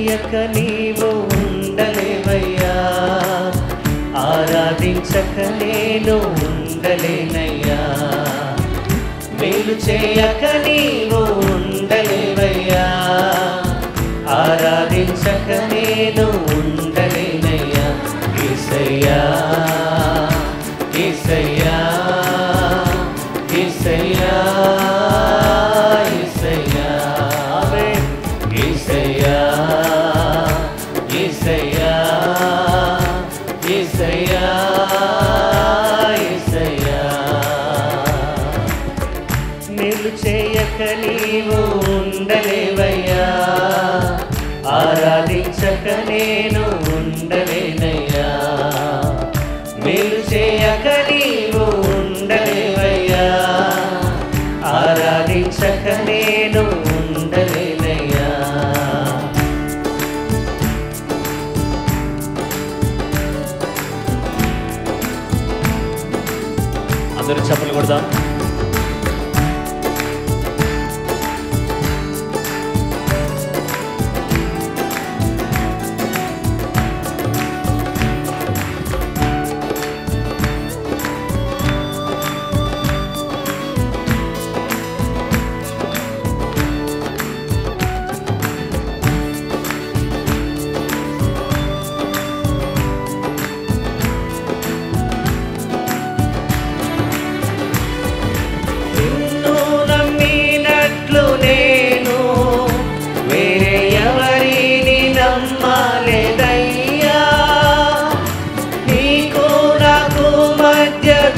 చేయక నీవు ఉండలేవయ్యా, ఆరాధించక నేను ఉండలేనయ్యా. మేలు చేయక నీవు ఉండలేవయ్యా, ఆరాధించక నేను ఉండలేనయ్యా. యేసయ్యా యేసయ్యా యేసయ్యా యేసయ్యా యేసయ్యా యేసయ్యా యేసయ్యా యేసయ్యా. మేలు చేయక నీవు ఉండలేవయ్యా, ఆరాధించక నేను ఉండలేనయ్యా. మేలు చేయక నీవు ఉండలేవయ్యా, ఆరాధించక నేను ఉండలేనయ్యా. అందరూ చప్పట్లు కొడదాం.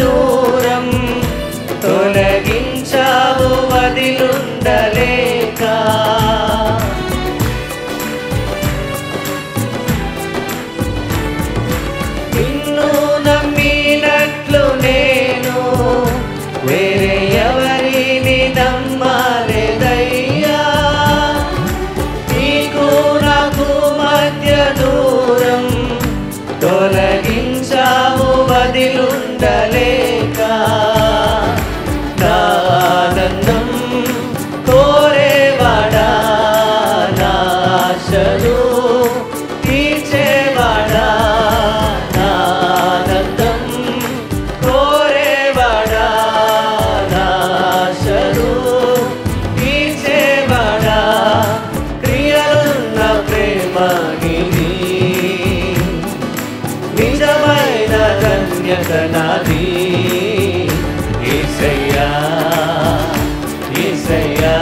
దూరం తొలగించావు వదిలుండలేక, నిన్ను నమ్మినట్లు నేను వేరే ఎవరిని నమ్మలేదయ్యా. నీకు నాకు మధ్య దూరం తొలగించావు వదిలుండలేక, నా ఆనందం కోరేవాడా, నా ఆశలు తీర్చేవాడా, నా ఆనందం కోరేవాడా, నా ఆశలు తీర్చేవాడా. క్రియలున్న ప్రేమ నీది, నిజమైన ధన్యత నాది. యేసయ్యా యేసయ్యా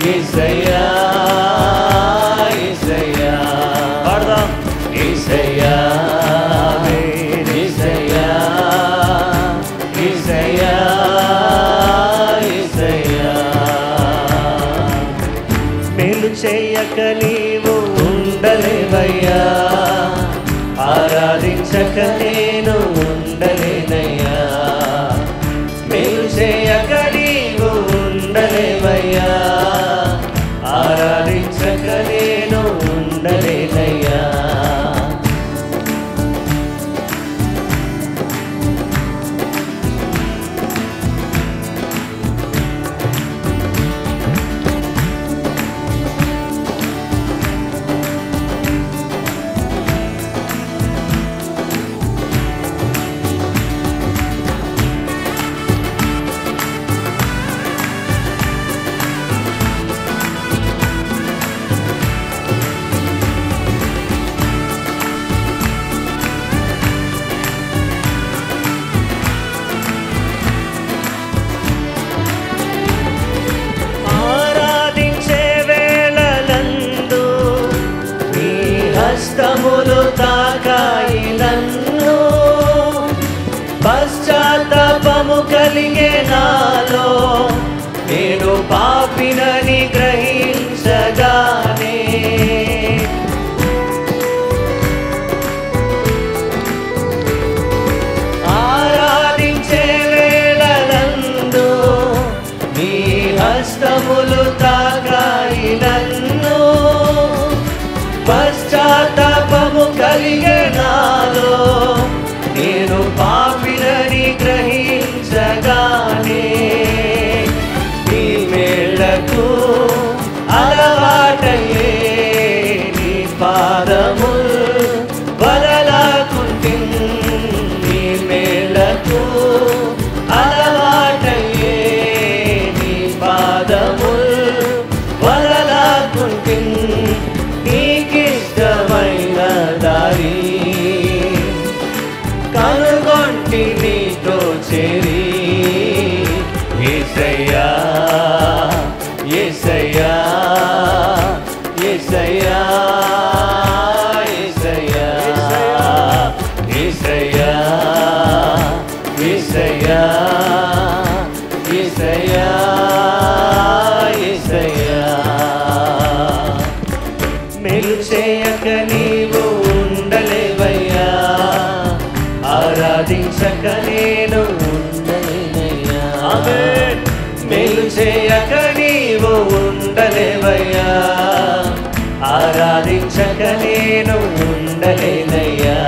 యేసయ్యా యేసయ్యా పాడదాం. యేసయ్యా యేసయ్యా యేసయ్యా యేసయ్యా. మేలు చేయక నీవు ఉండలేవయ్యా, ఆరాధించక నేను ఉండలేనయ్యా. మేలు చేయక నీవు ఉండలేవయ్యా, ఆరాధించక నేను ఉండలేనయ్యా. హస్తములు తాకాయి నన్ను, పశ్చాత్తాపము కలిగే నాలో, నేను పాపినని గ్రహించగానే. ఆరాధించే వేళలందు నీ హస్తములు తాకాయి నన్ను, పశ్చాత్తాపము కలిగే నాలో, నేను పాపినని గ్రహించగానే. నీ మేళ్లకు అలవాటయ్యే యేసయ్యా యేసయ్యా యేసయ్యా యేసయ్యా మేలు చేయక నీవు ఉండలేవయ్యా ఆరాధించక నేను ఉండలేనయ్యా ఆమేన్ మేలు చేయక నీవు ఉండలేవయ్యా ఆరాధించక నేను ఉండలేనయ్యా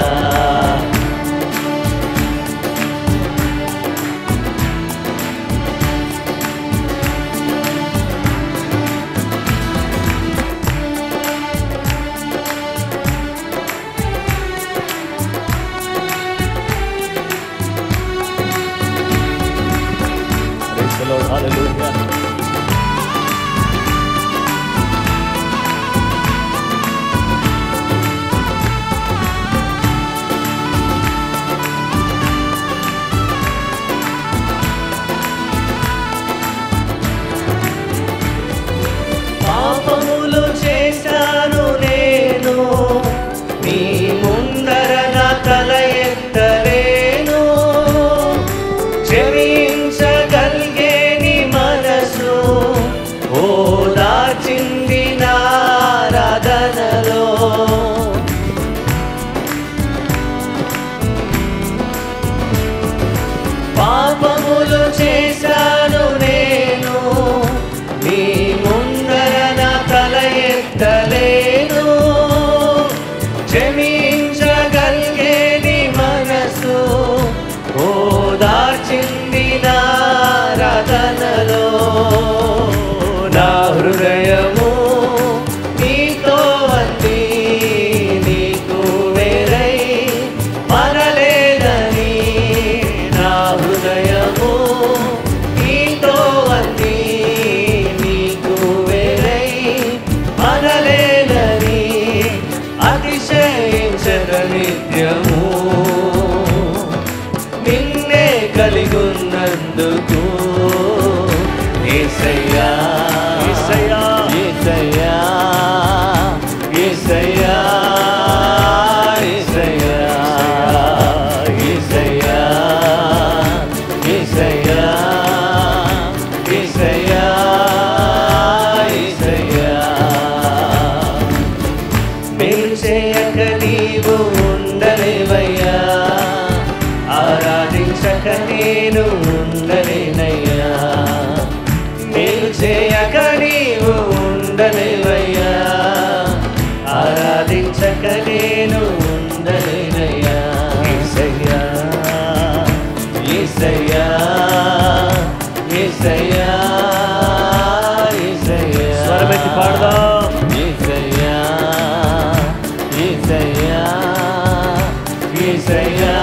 Hallelujah. పాపములు చేశాను నేను నీ ముందర నా తల ఎత్తలేను క్షమించగలిగే నీ మనసు ఓదార్చింది నా ఆరాధనలో పాపములు చేశాను నేను నీ ముందర నా తల ఎత్తలేను క్షమించగలిగే నీ మనసు ఓదార్చింది నా ఆరాధనలో నా హృదయము నీతో అంది నీకు వేరై మనలేదని నా హృదయము నీతో అంది నీకు వేరై మనలేదని అతిశయించద నిత్యము నిన్నే కలిగున్నందుకు యేసయ్యా యేసయ్యా యేసయ్యా యేసయ్యా యేసయ్యా యేసయ్యా యేసయ్యా యేసయ్యా మేలు చేయక నీవు ఉండలేవయ్యా ఆరాధించక నేను ఉండలేనయ్యా మేలు చేయక నీవు ఉండలేవయ్యా ఆరాధించక నేను ఉండలేనయ్యా యేసయ్యా యేసయ్యా యేసయ్యా యేసయ్యా స్వరమెత్తి పాడదాం యేసయ్యా యేసయ్యా యేసయ్యా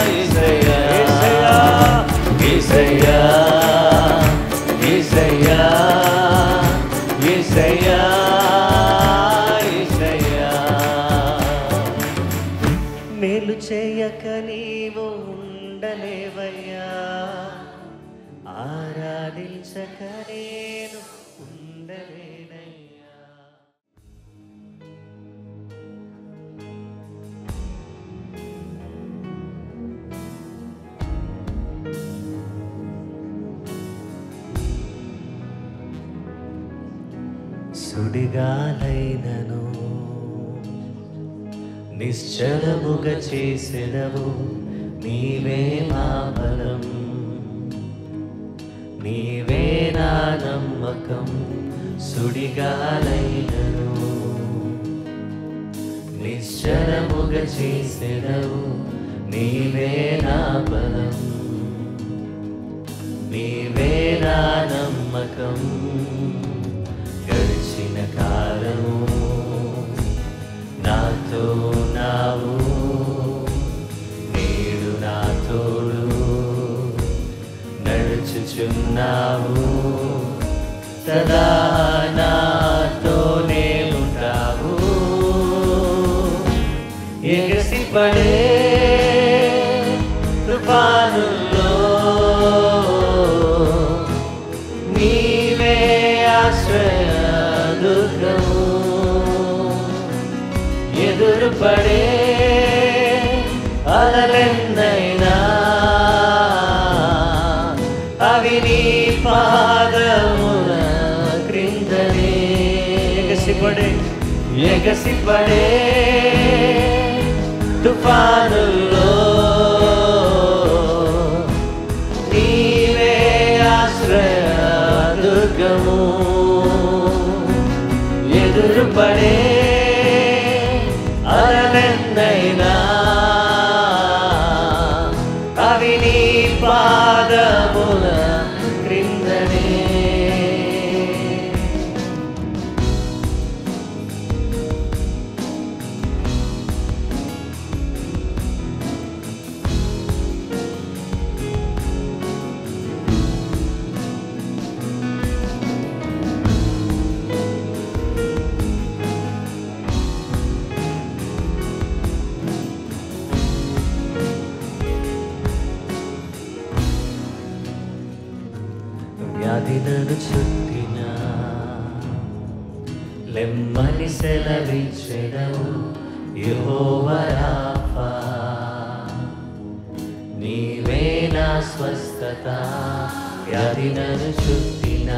యేసయ్యా యేసయ్యా యేసయ్యా యేసయ్యా మేలు చేయక నీవు ఉండలేవయ్యా ఆరాధించక నేను ఉండలేనయ్యా సుడిగాలైనను నిశ్చలముగా చేసెదవు నీవే మా బలం నీవే నా నమ్మకం సుడిగాలైనను నిశ్చలముగా చేసెదవు నీవే నా బలం నీవే నా నమ్మకం గడిచిన కాలము నాతో నావు నేడు నా తోడు నడుచుచున్నావు సదా నాతోనే ఉంటావు ఎగసిపడే తుఫానుల్లో నీవే ఆశ్రయ దుర్గము ఎదురుపడే ఎగసిపడే తుఫానుల్లో నీవే ఆశ్రయ దుర్గము. ఎదురుపడే అలలెన్నైనా అవి నీ పాదముల క్రిందనే. వ్యాధి నన్ను చుట్టిన లెమ్మని సెలవిచ్చెదవు యెహోవా రాఫా. నీవే నా స్వస్థత. వ్యాధి నన్ను చుట్టిన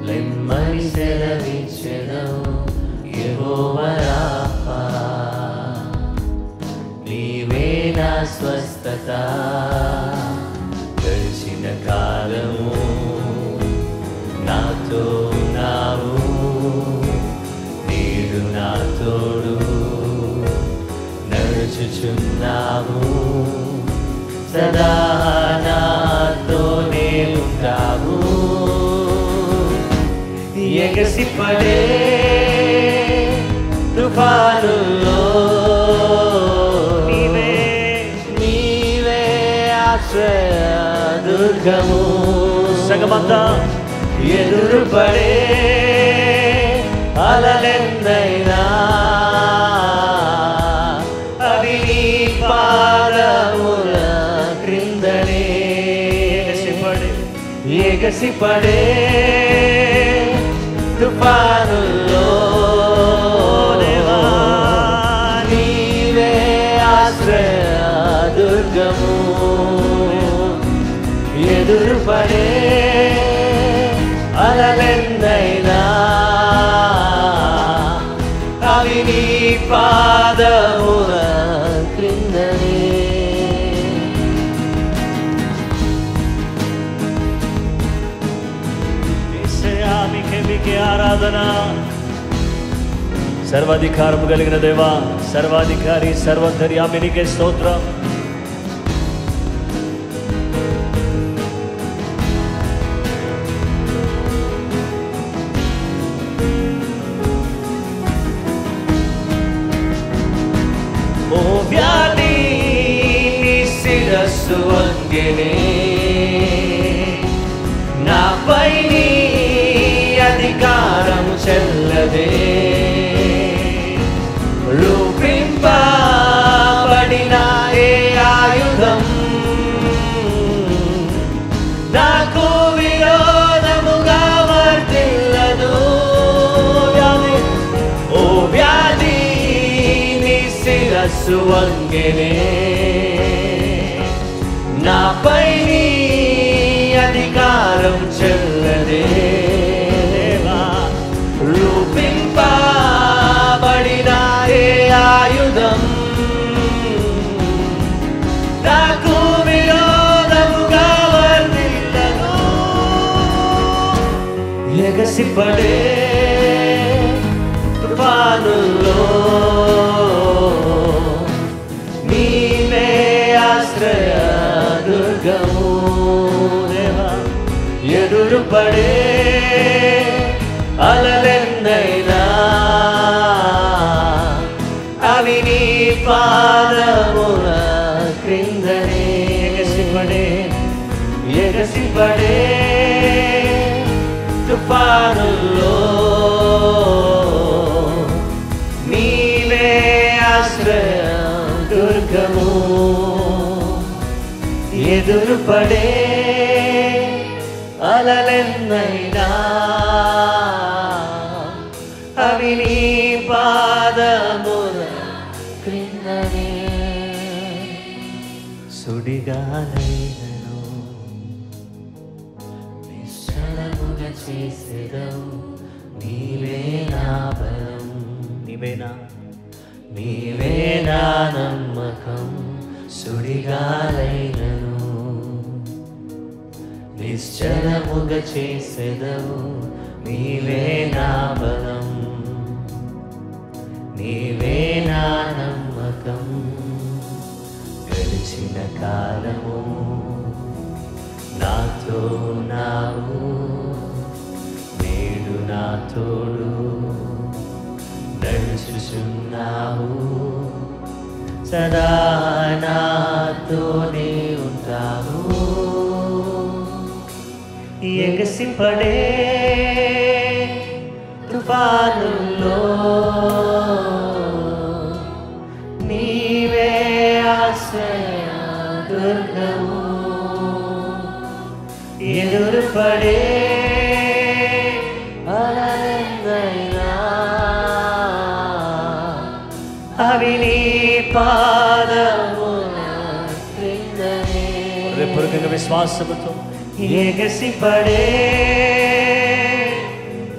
లెమ్మని సెలవిచ్చెదవు యెహోవా రాఫా. నీవే నా స్వస్థత. గడిచిన కాలము నాతో ఉన్నావు, నీడు నా తోడు నడుచుచున్నావు. సదా నాతోనే ఉంటావు. ఎగసిపడే తుఫానుల్లో నీవే ఆశ్రయ దుర్గము. సగమంతా ఎదురుపడే అలలెన్నైనా అవి నీ పాదముల క్రిందనే. ఎగసిపడే తుఫానుల్లో దేవా నీవే ఆశ్రయ దుర్గము. ఎదురుపడే అలలెన్నైనా అవి నీ పాదముల క్రిందనే. మీకే ఆరాధన. సర్వాధికారము కలిగిన దేవా, సర్వాధికారి, సర్వంతర్యామి నీకే స్తోత్రం. ఓ వ్యాధి నీ శిరస్సు వంగెనే, నాపై నీ అధికారము చెల్లదే. రూపింపబడిన ఏ ఆయుధం నాకు విరోధముగా వర్తిల్లదు. ఓ వ్యాధి నీ శిరస్సు వంగెనే, నాపై నీ అధికారం చెల్లదే. రూపింపబడిన ఏ ఆయుధం నాకు విరోధముగా వర్తిల్లదు. ఎగసిపడే తుఫానుల్లో నీవే ఆశ్రయ దుర్గము. దేవా ఎదురుపడే అలలెన్నైనా అవి నీ పాదముల క్రిందనే. ఎగసిపడే తుఫానుల్లో నీవే ఆశ్రయ దుర్గము. ఎదురుపడే అలలెన్నైనా అవి నీ పాదముల క్రిందనే. సుడిగాలైనను నిశ్చలముగా చేసెదవు నీవే నా బలం, నీవేనా నీవే నా నమ్మకం. సుడిగాలైనను నిశ్చలముగా చేసెదవు. నీవే నా బలం, నీవే నా నమ్మకం. గడిచిన కాలము నాతో నావు, నేడు నా తోడు నడుచుచున్నావు. సదా నాతోనే ఉంటావు. ఎగసిపడే తుఫానుల్లో నీవే ఆశ్రయ దుర్గము. ఎదురుపడే అలలెన్నైనా అవి నీ పాదముల క్రిందనే. హృదయపూర్వకంగా విశ్వాసముతో ఎగసిపడే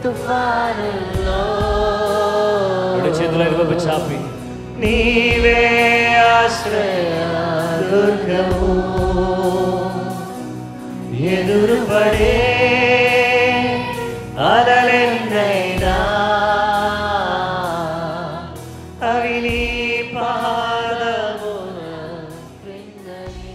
తుఫానుల్లో రెండు చేతులను వైపు చాపి నీవే ఆశ్రయ దుర్గము. ఎదురుపడే అలలెన్నైనా అవి నీ పాదముల క్రిందనే.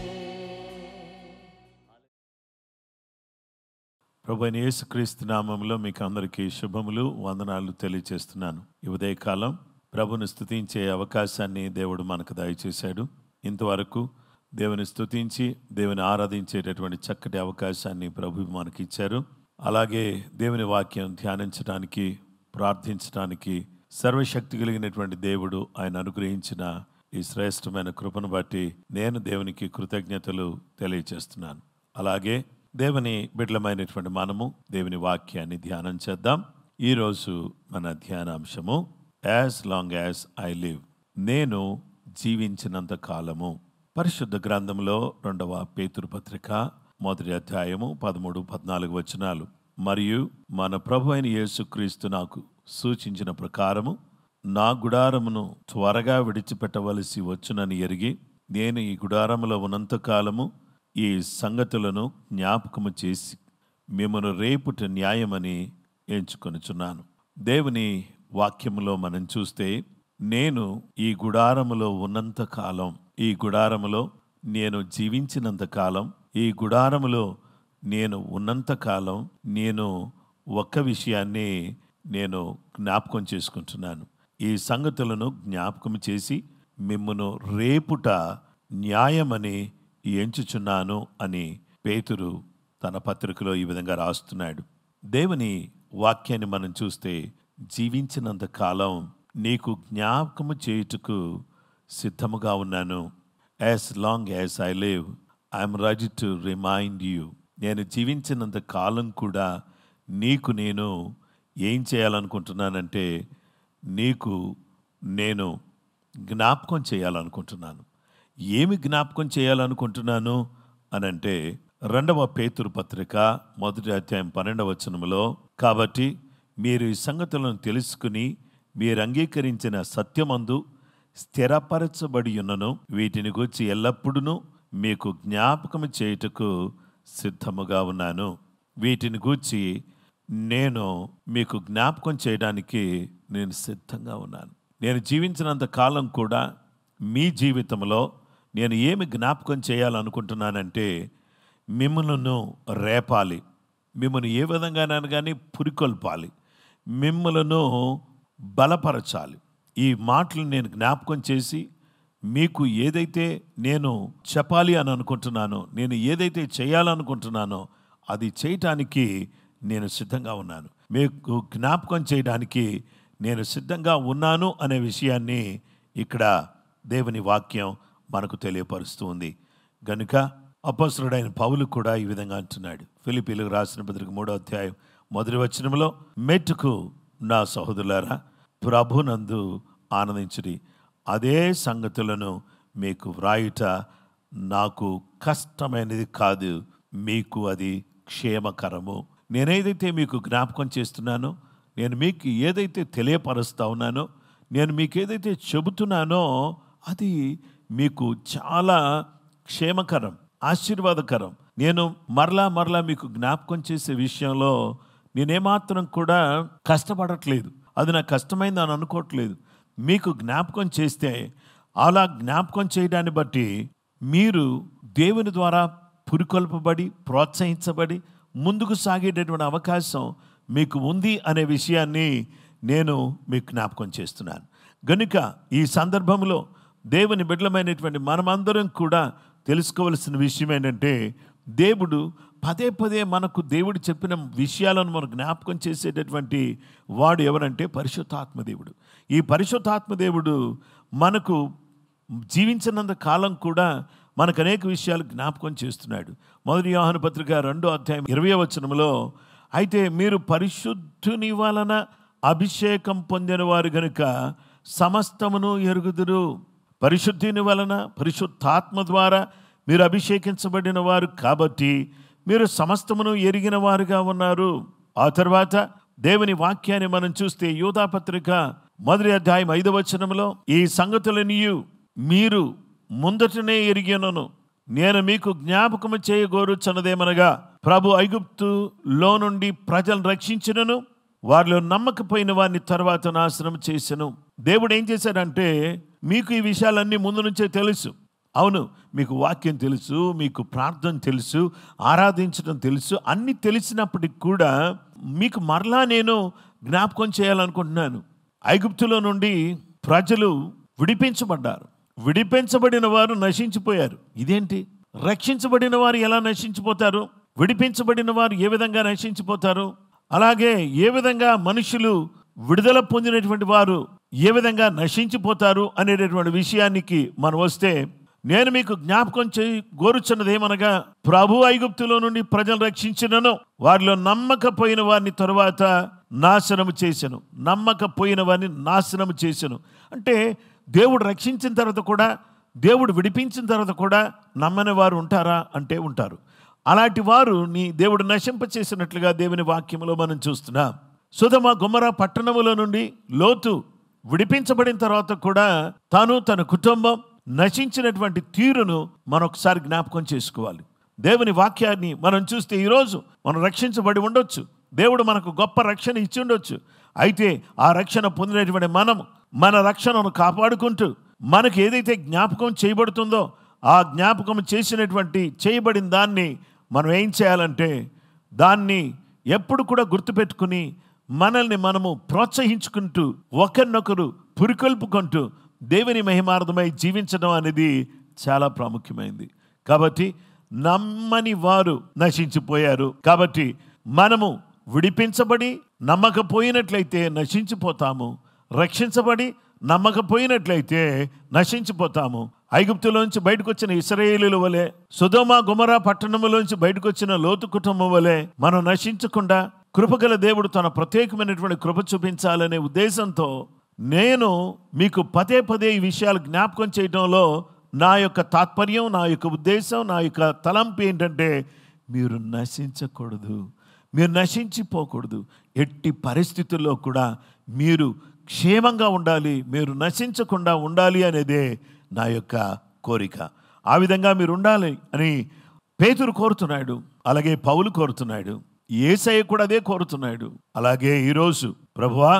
ప్రభువైన యేసుక్రీస్తు నామములో మీకు అందరికీ శుభములు, వందనాలు తెలియజేస్తున్నాను. ఈ ఉదయకాలం ప్రభుని స్తుతించే అవకాశాన్ని దేవుడు మనకు దయచేశాడు. ఇంతవరకు దేవుని స్తుతించి దేవుని ఆరాధించేటటువంటి చక్కటి అవకాశాన్ని ప్రభు మనకి ఇచ్చారు. అలాగే దేవుని వాక్యం ధ్యానించడానికి, ప్రార్థించడానికి సర్వశక్తి కలిగినటువంటి దేవుడు ఆయన అనుగ్రహించిన ఈ శ్రేష్టమైన కృపను బట్టి నేను దేవునికి కృతజ్ఞతలు తెలియజేస్తున్నాను. అలాగే దేవుని బిడ్డలమైనటువంటి మనము దేవుని వాక్యాన్ని ధ్యానం చేద్దాం. ఈరోజు మన ధ్యానాంశము as long as I live, నేను జీవించినంత కాలము. పరిశుద్ధ గ్రంథంలో 2వ పేతురు పత్రిక 1వ అధ్యాయము 13-14 వచనాలు. మరియు మన ప్రభు అయిన యేసుక్రీస్తు నాకు సూచించిన ప్రకారము నా గుడారమును త్వరగా విడిచిపెట్టవలసి వచ్చునని ఎరిగి నేను ఈ గుడారములో ఉన్నంతకాలము ఈ సంగతులను జ్ఞాపకము చేసి మిమ్మను రేపుట న్యాయమని ఎంచుకొనుచున్నాను. దేవుని వాక్యములో మనం చూస్తే నేను ఈ గుడారములో ఉన్నంత కాలం, ఈ గుడారములో నేను జీవించినంత కాలం, ఈ గుడారములో నేను ఉన్నంత కాలం నేను ఒక్క విషయాన్ని నేను జ్ఞాపకం చేసుకుంటున్నాను. ఈ సంగతులను జ్ఞాపకం చేసి మిమ్మును రేపుట న్యాయమని ఎంచుచున్నాను అని పేతురు తన పత్రికలో ఈ విధంగా రాస్తున్నాడు. దేవుని వాక్యాన్ని మనం చూస్తే జీవించినంత కాలం నీకు జ్ఞాపకము చేయుటకు సిద్ధముగా ఉన్నాను. As long as I live I'm ready to remind you. నేను జీవించినంత కాలం కూడా నీకు నేను ఏం చేయాలనుకుంటున్నానంటే నీకు నేను జ్ఞాపకం చేయాలనుకుంటున్నాను. ఏమి జ్ఞాపకం చేయాలనుకుంటున్నాను అనంటే 2వ పేతురు పత్రిక 1వ అధ్యాయం 12వ వచనములో, కాబట్టి మీరు ఈ సంగతులను తెలుసుకుని మీరు అంగీకరించిన సత్యమందు స్థిరపరచబడి ఉన్నను వీటిని గురించి ఎల్లప్పుడూ మీకు జ్ఞాపకం చేయుటకు సిద్ధముగా ఉన్నాను. వీటిని గూర్చి నేను మీకు జ్ఞాపకం చేయడానికి నేను సిద్ధంగా ఉన్నాను. నేను జీవించినంత కాలం కూడా మీ జీవితంలో నేను ఏమి జ్ఞాపకం చేయాలనుకుంటున్నానంటే మిమ్మల్ని రేపాలి, మిమ్మల్ని ఏ విధంగానైనా కానీ పురికొల్పాలి, మిమ్మలను బలపరచాలి. ఈ మాటలు నేను జ్ఞాపకం చేసి మీకు ఏదైతే నేను చెప్పాలి అని అనుకుంటున్నానో, నేను ఏదైతే చేయాలనుకుంటున్నానో అది చేయటానికి నేను సిద్ధంగా ఉన్నాను. మీకు జ్ఞాపకం చేయడానికి నేను సిద్ధంగా ఉన్నాను అనే విషయాన్ని ఇక్కడ దేవుని వాక్యం మనకు తెలియపరుస్తూ ఉంది. గనుక అపొస్తలుడైన పౌలు కూడా ఈ విధంగా అంటున్నాడు. ఫిలిప్పీయులకు రాసిన పత్రిక 3వ అధ్యాయం 1వ వచనములో, మెట్టుకు నా సహోదరులారా ప్రభునందు ఆనందించుడి. అదే సంగతులను మీకు వ్రాయుట నాకు కష్టమైనది కాదు, మీకు అది క్షేమకరము. నేనేదైతే మీకు జ్ఞాపకం చేస్తున్నానో, నేను మీకు ఏదైతే తెలియపరుస్తా ఉన్నానో, నేను మీకు ఏదైతే చెబుతున్నానో అది మీకు చాలా క్షేమకరం, ఆశీర్వాదకరం. నేను మరలా మీకు జ్ఞాపకం చేసే విషయంలో నేనేమాత్రం కూడా కష్టపడట్లేదు. అది నాకు కష్టమైందని అనుకోవట్లేదు. మీకు జ్ఞాపకం చేస్తే అలా జ్ఞాపకం చేయడాన్ని బట్టి మీరు దేవుని ద్వారా పురికొల్పబడి ప్రోత్సహించబడి ముందుకు సాగేటటువంటి అవకాశం మీకు ఉంది అనే విషయాన్ని నేను మీకు జ్ఞాపకం చేస్తున్నాను. గనుక ఈ సందర్భంలో దేవుని బిడ్డలమైనటువంటి మనమందరం కూడా తెలుసుకోవలసిన విషయం ఏంటంటే, దేవుడు పదే పదే మనకు దేవుడు చెప్పిన విషయాలను మనకు జ్ఞాపకం చేసేటటువంటి వాడు ఎవరంటే పరిశుద్ధాత్మదేవుడు. ఈ పరిశుద్ధాత్మదేవుడు మనకు జీవించినంత కాలం కూడా మనకు అనేక విషయాలు జ్ఞాపకం చేస్తున్నాడు. 1 యోహాను పత్రిక 2వ అధ్యాయం 20వ వచనంలో, అయితే మీరు పరిశుద్ధుని వలన అభిషేకం పొందిన వారు గనుక సమస్తమును ఎరుగుదురు. పరిశుద్ధిని వలన పరిశుద్ధాత్మ ద్వారా మీరు అభిషేకించబడిన వారు కాబట్టి మీరు సమస్తమును ఎరిగిన వారుగా ఉన్నారు. ఆ తర్వాత దేవుని వాక్యాన్ని మనం చూస్తే యూదా పత్రిక 1వ అధ్యాయం 5వ వచనంలో, ఈ సంగతులని మీరు ముందటనే ఎరిగినను, నేను మీకు జ్ఞాపకము చేయగోరుచున్నదేమనగా, ప్రభు ఐగుప్తులో నుండి ప్రజలను రక్షించినను వారిలో నమ్మకపోయిన వారిని తర్వాత నాశనం చేసెను. దేవుడు ఏం చేశాడంటే, మీకు ఈ విషయాలన్నీ ముందు నుంచే తెలుసు. అవును, మీకు వాక్యం తెలుసు, మీకు ప్రార్థన తెలుసు, ఆరాధించడం తెలుసు. అన్నీ తెలిసినప్పటికి కూడా మీకు మరలా నేను జ్ఞాపకం చేయాలనుకుంటున్నాను. ఐగుప్తులో నుండి ప్రజలు విడిపించబడ్డారు. విడిపించబడిన వారు నశించిపోయారు. ఇదేంటి? రక్షించబడిన వారు ఎలా నశించిపోతారు? విడిపించబడిన వారు ఏ విధంగా నశించిపోతారు? అలాగే ఏ విధంగా మనుషులు విడుదల పొందినటువంటి వారు ఏ విధంగా నశించిపోతారు అనేటటువంటి విషయానికి మనం వస్తే, నేను మీకు జ్ఞాపకం గోరుచున్నది ఏమనగా, ప్రభు ఐగుప్తులో నుండి ప్రజలు రక్షించినను వారిలో నమ్మకపోయిన వారిని తరువాత నాశనము చేసెను. నమ్మకపోయిన వారిని నాశనము చేసెను అంటే, దేవుడు రక్షించిన తర్వాత కూడా, దేవుడు విడిపించిన తర్వాత కూడా నమ్మని వారు ఉంటారా అంటే ఉంటారు. అలాంటి వారు దేవుడు నశింపచేసినట్లుగా దేవుని వాక్యంలో మనం చూస్తున్నాం. సొదొమ గొమొర్రా పట్టణముల నుండి లోతు విడిపించబడిన తర్వాత కూడా తన కుటుంబం నశించినటువంటి తీరును మనం ఒకసారి జ్ఞాపకం చేసుకోవాలి. దేవుని వాక్యాన్ని మనం చూస్తే ఈరోజు మనం రక్షించబడి ఉండొచ్చు. దేవుడు మనకు గొప్ప రక్షణ ఇచ్చి ఉండొచ్చు. అయితే ఆ రక్షణ పొందినటువంటి మనం మన రక్షణను కాపాడుకుంటూ మనకు ఏదైతే జ్ఞాపకం చేయబడుతుందో ఆ జ్ఞాపకం చేయబడిన దాన్ని మనం ఏం చేయాలంటే, దాన్ని ఎప్పుడు కూడా గుర్తుపెట్టుకుని మనల్ని మనము ప్రోత్సహించుకుంటూ ఒకరినొకరు పురికొల్పుకుంటూ దేవుని మహిమార్థమై జీవించడం అనేది చాలా ప్రాముఖ్యమైనది. కాబట్టి నమ్మని వారు నశించిపోయారు. కాబట్టి మనము విడిపించబడి నమ్మకపోయినట్లయితే నశించిపోతాము. రక్షించబడి నమ్మకపోయినట్లయితే నశించిపోతాము. ఐగుప్తులోంచి బయటకు వచ్చిన ఇశ్రాయేలీయుల వలె, సొదొమ గొమొర్రా పట్టణములోంచి బయటకు వచ్చిన లోతు కుటుంబం వలె మనం నశించకుండా కృపగల దేవుడు తన ప్రత్యేకమైనటువంటి కృప చూపించాలనే ఉద్దేశంతో నేను మీకు పదే పదే ఈ విషయాలు జ్ఞాపకం చేయడంలో నా యొక్క తాత్పర్యం, నా యొక్క ఉద్దేశం, నా యొక్క తలంపు ఏంటంటే, మీరు నశించకూడదు, మీరు నశించిపోకూడదు. ఎట్టి పరిస్థితుల్లో కూడా మీరు క్షేమంగా ఉండాలి, మీరు నశించకుండా ఉండాలి అనేదే నా యొక్క కోరిక. ఆ విధంగా మీరు ఉండాలి అని పేతురు కోరుతున్నాడు, అలాగే పౌలు కోరుతున్నాడు, యేసయ్య కూడా అదే కోరుతున్నాడు. అలాగే ఈరోజు, ప్రభువా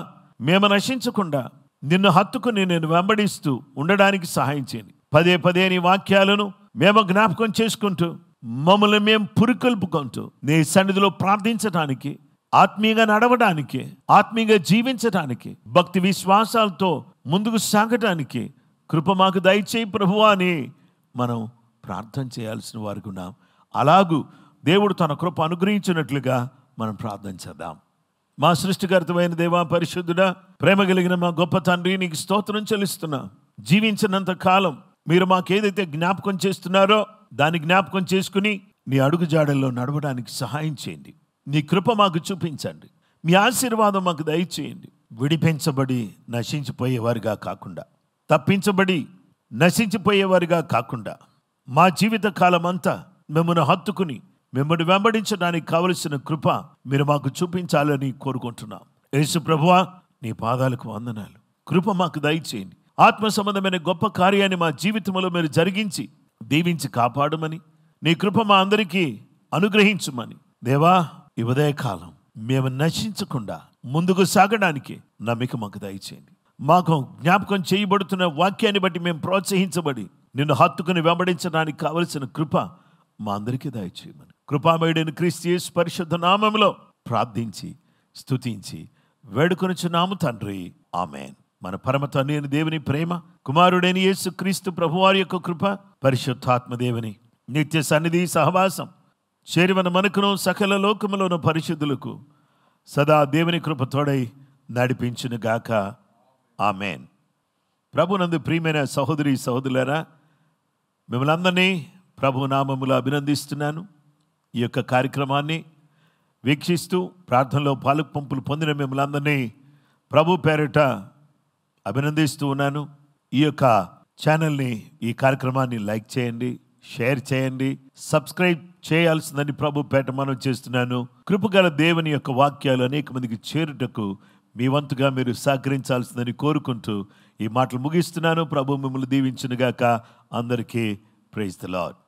మేము నశించకుండా నిన్ను హత్తుకుని నేను వెంబడిస్తూ ఉండడానికి సహాయం చేయండి. పదే పదే నీ వాక్యాలను మేము జ్ఞాపకం చేసుకుంటూ మమ్మల్ని మేము పురికొల్పుకుంటూ నీ సన్నిధిలో ప్రార్థించడానికి, ఆత్మీయంగా నడవడానికి, ఆత్మీయంగా జీవించడానికి, భక్తి విశ్వాసాలతో ముందుకు సాగటానికి కృప మాకు దయచేయి ప్రభువా అని మనం ప్రార్థన చేయాల్సిన వారికి ఉన్నాం. అలాగూ దేవుడు తన కృప అనుగ్రహించినట్లుగా మనం ప్రార్థన చేద్దాం. మా సృష్టికర్తమైన దేవా, పరిశుద్ధుడా, ప్రేమ కలిగిన మా గొప్ప తండ్రి, నీకు స్తోత్రం చెల్లిస్తున్నా. జీవించినంత కాలం మీరు మాకేదైతే జ్ఞాపకం చేస్తున్నారో దాన్ని జ్ఞాపకం చేసుకుని నీ అడుగుజాడల్లో నడవడానికి సహాయం చేయండి. నీ కృప మాకు చూపించండి. మీ ఆశీర్వాదం మాకు దయచేయండి. విడిపించబడి నశించిపోయేవారిగా కాకుండా, తప్పించబడి నశించిపోయేవారిగా కాకుండా, మా జీవిత కాలం అంతా మిమ్మల్ని హత్తుకుని మిమ్మల్ని వెంబడించడానికి కావలసిన కృప మీరు మాకు చూపించాలని కోరుకుంటున్నాం. యేసు ప్రభువా, నీ పాదాలకు వందనాలు. కృప మాకు దయచేయండి. ఆత్మ సంబంధమైన గొప్ప కార్యాన్ని మా జీవితంలో మీరు జరిగించి దీవించి కాపాడమని, నీ కృప మా అందరికీ అనుగ్రహించుమని. దేవా, ఈ ఉదయకాలం మేము నశించకుండా ముందుకు సాగడానికి నమ్మిక మాకు దయచేయండి. మాకు జ్ఞాపకం చేయబడుతున్న వాక్యాన్ని బట్టి మేము ప్రోత్సహించబడి నిన్ను హత్తుకుని వెంబడించడానికి కావలసిన కృప మా అందరికీ దయచేయమని కృపామయుడైన క్రీస్తు యేసు పరిశుద్ధ నామములో ప్రార్థించి స్తుతించి వేడుకొనుచున్నాము తండ్రి. ఆమేన్. మన పరమ తండ్రి అయిన దేవుని ప్రేమ, కుమారుడైన యేసు క్రీస్తు ప్రభువారి యొక్క కృప, పరిశుద్ధాత్మ దేవుని నిత్య సన్నిధి సహవాసం చేరివన మనకును సకల లోకములోను పరిశుద్ధులకు సదా దేవుని కృప తోడై నడిపించును గాక. ఆమేన్. ప్రభునందు ప్రియమైన సహోదరి సహోదరులారా, మిమ్మల్ని అందరినీ ప్రభు నామములో అభినందిస్తున్నాను. ఈ యొక్క కార్యక్రమాన్ని వీక్షిస్తూ ప్రార్థనలో పాలుపంపులు పొందిన మిమ్మల్ని అందరినీ ప్రభు పేరిట అభినందిస్తూ ఉన్నాను. ఈ యొక్క ఛానల్ని, ఈ కార్యక్రమాన్ని లైక్ చేయండి, షేర్ చేయండి, సబ్స్క్రైబ్ చేయాల్సిందని ప్రభు పేట మనం చేస్తున్నాను. కృపగల దేవుని యొక్క వాక్యాలు అనేక మందికి చేరుటకు మీ వంతుగా మీరు సహకరించాల్సిందని కోరుకుంటూ ఈ మాటలు ముగిస్తున్నాను. ప్రభు మిమ్మల్ని దీవించునుగాక. అందరికీ ప్రైజ్ ది లార్డ్.